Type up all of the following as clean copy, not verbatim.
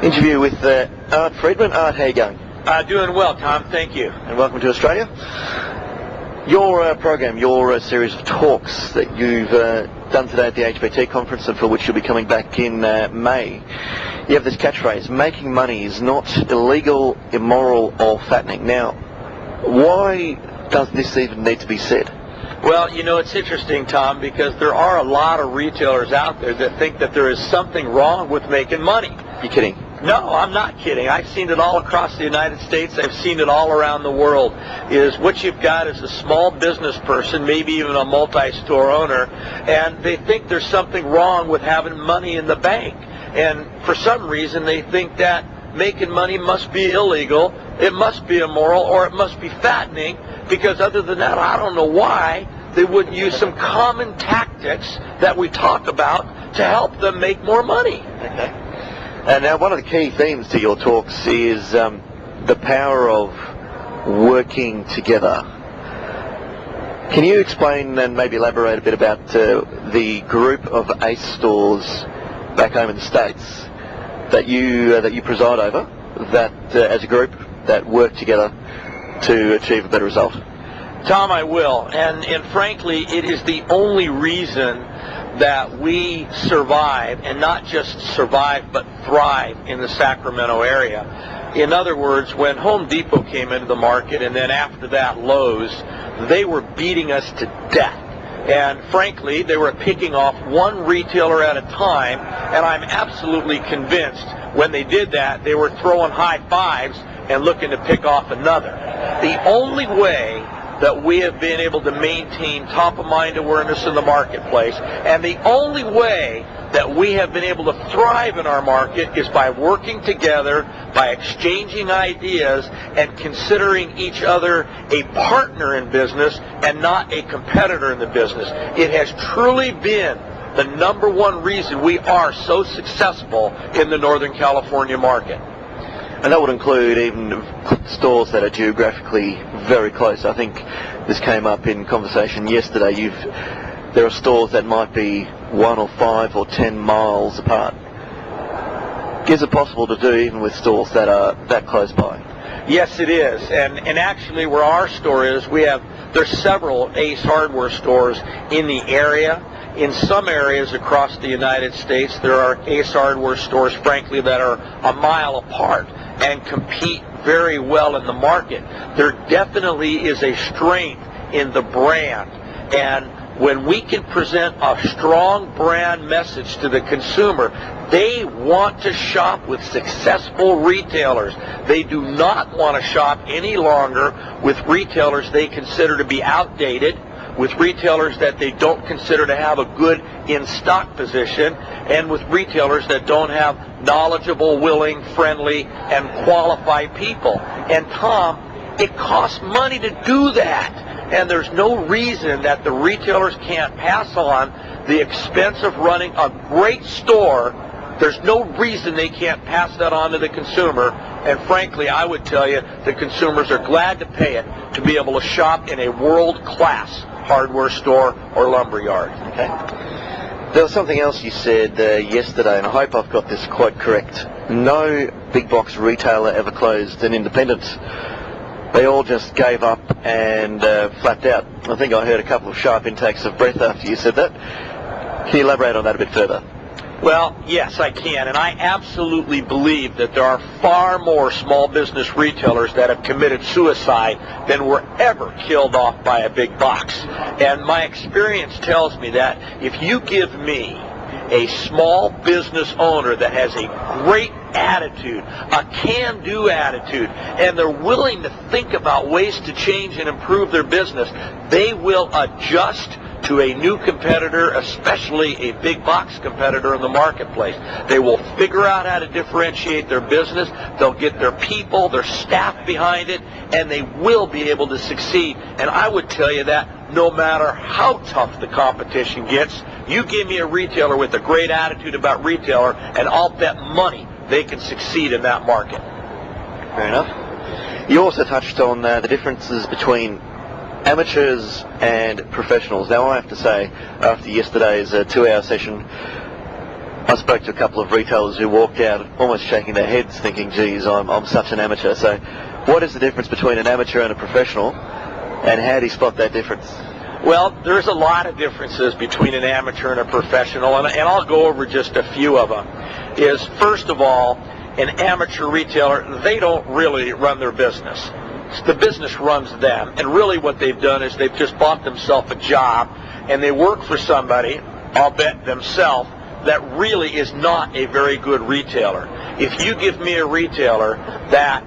Interview with Art Freedman. Art, how you going? Doing well, Tom. Thank you. And welcome to Australia. Your program, your series of talks that you've done today at the HBT conference and for which you'll be coming back in May, you have this catchphrase, making money is not illegal, immoral or fattening. Now, why does this even need to be said? Well, you know, it's interesting, Tom, because there are a lot of retailers out there that think that there is something wrong with making money. You're kidding? No, I'm not kidding. I've seen it all across the United States. I've seen it all around the world. Is what you've got is a small business person, maybe even a multi-store owner, and they think there's something wrong with having money in the bank. And for some reason, they think that making money must be illegal, it must be immoral, or it must be fattening, because other than that, I don't know why they wouldn't use some common tactics that we talk about to help them make more money. Okay. And now one of the key themes to your talks is the power of working together. Can you explain and maybe elaborate a bit about the group of ACE stores back home in the States that you preside over, that as a group that work together to achieve a better result? Tom, I will. And frankly, it is the only reason that we survive, and not just survive, but thrive in the Sacramento area. In other words, when Home Depot came into the market, and then after that Lowe's, they were beating us to death. And frankly, they were picking off one retailer at a time, and I'm absolutely convinced when they did that, they were throwing high fives and looking to pick off another. The only way that we have been able to maintain top-of-mind awareness in the marketplace, and the only way that we have been able to thrive in our market is by working together, by exchanging ideas, and considering each other a partner in business and not a competitor in the business. It has truly been the number one reason we are so successful in the Northern California market. And that would include even stores that are geographically very close. I think this came up in conversation yesterday. There are stores that might be 1 or 5 or 10 miles apart. Is it possible to do even with stores that are that close by? Yes, it is. And actually where our store is, there's several Ace Hardware stores in the area. In some areas across the United States, there are Ace Hardware stores, frankly, that are a mile apart and compete very well in the market. There definitely is a strength in the brand. And when we can present a strong brand message to the consumer, they want to shop with successful retailers. They do not want to shop any longer with retailers they consider to be outdated, with retailers that they don't consider to have a good in-stock position, and with retailers that don't have knowledgeable, willing, friendly, and qualified people. And Tom, it costs money to do that. And there's no reason that the retailers can't pass on the expense of running a great store. There's no reason they can't pass that on to the consumer. And frankly, I would tell you, the consumers are glad to pay it to be able to shop in a world-class hardware store or lumber yard. Okay. There was something else you said yesterday, and I hope I've got this quite correct. No big box retailer ever closed an independent. They all just gave up and flapped out. I think I heard a couple of sharp intakes of breath after you said that. Can you elaborate on that a bit further? Well, yes, I can, and I absolutely believe that there are far more small business retailers that have committed suicide than were ever killed off by a big box. And my experience tells me that if you give me a small business owner that has a great attitude, a can-do attitude, and they're willing to think about ways to change and improve their business, they will adjust to a new competitor, especially a big box competitor in the marketplace. They will figure out how to differentiate their business. They'll get their people, their staff behind it, and they will be able to succeed. And I would tell you that no matter how tough the competition gets, you give me a retailer with a great attitude about retailer, and I'll bet money they can succeed in that market. Fair enough. You also touched on the differences between amateurs and professionals. Now I have to say, after yesterday's 2-hour session, I spoke to a couple of retailers who walked out almost shaking their heads thinking, geez, I'm such an amateur. So what is the difference between an amateur and a professional, and how do you spot that difference? Well, there's a lot of differences between an amateur and a professional, and I'll go over just a few of them. Is, first of all, an amateur retailer, they don't really run their business. The business runs them, and really what they've done is they've just bought themselves a job, and they work for somebody, I'll bet themselves, that really is not a very good retailer. If you give me a retailer that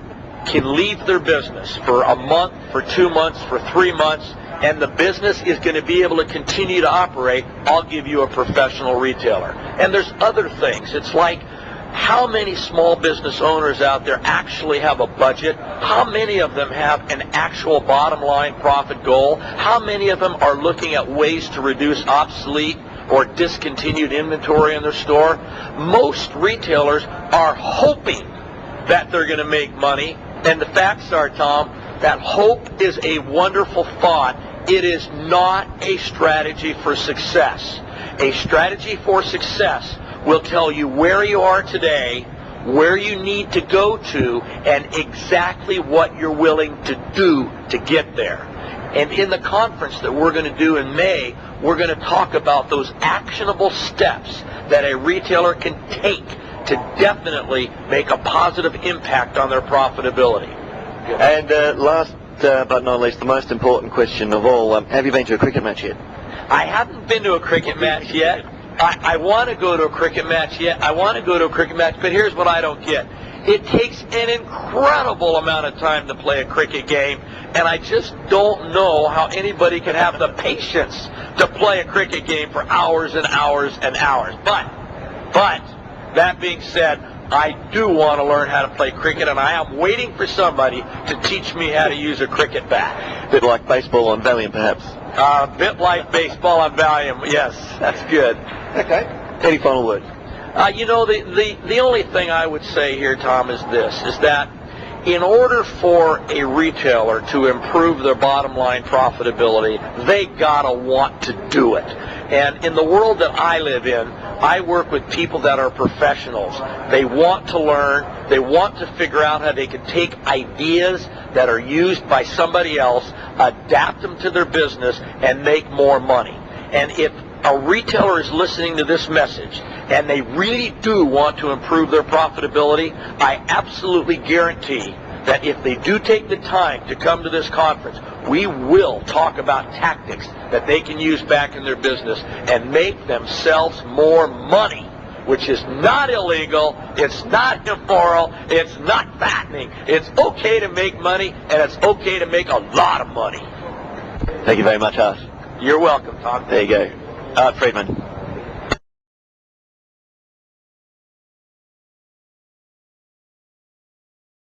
can leave their business for a month, for 2 months, for 3 months, and the business is going to be able to continue to operate, I'll give you a professional retailer. And there's other things. It's like, how many small business owners out there actually have a budget? How many of them have an actual bottom line profit goal? How many of them are looking at ways to reduce obsolete or discontinued inventory in their store? Most retailers are hoping that they're going to make money, and the facts are, Tom, that hope is a wonderful thought. It is not a strategy for success. A strategy for success will tell you where you are today, where you need to go to, and exactly what you're willing to do to get there. And in the conference that we're going to do in May, we're going to talk about those actionable steps that a retailer can take to definitely make a positive impact on their profitability. And last but not least, the most important question of all, have you been to a cricket match yet? I haven't been to a cricket match yet. I want to go to a cricket match but here's what I don't get. It takes an incredible amount of time to play a cricket game, and I just don't know how anybody can have the patience to play a cricket game for hours and hours and hours. But that being said, I do want to learn how to play cricket, and I am waiting for somebody to teach me how to use a cricket bat. A bit like baseball on Valium, perhaps. A bit like baseball on Valium, yes. That's good. Okay. Any final word? The only thing I would say here, Tom, is this, is that in order for a retailer to improve their bottom line profitability, they gotta want to do it. And in the world that I live in, I work with people that are professionals. They want to learn. They want to figure out how they can take ideas that are used by somebody else, adapt them to their business, and make more money. And if a retailer is listening to this message and they really do want to improve their profitability, I absolutely guarantee that if they do take the time to come to this conference, we will talk about tactics that they can use back in their business and make themselves more money, which is not illegal, it's not immoral, it's not fattening. It's okay to make money, and it's okay to make a lot of money. Thank you very much, Art. You're welcome, Tom. There you go. Art Freedman.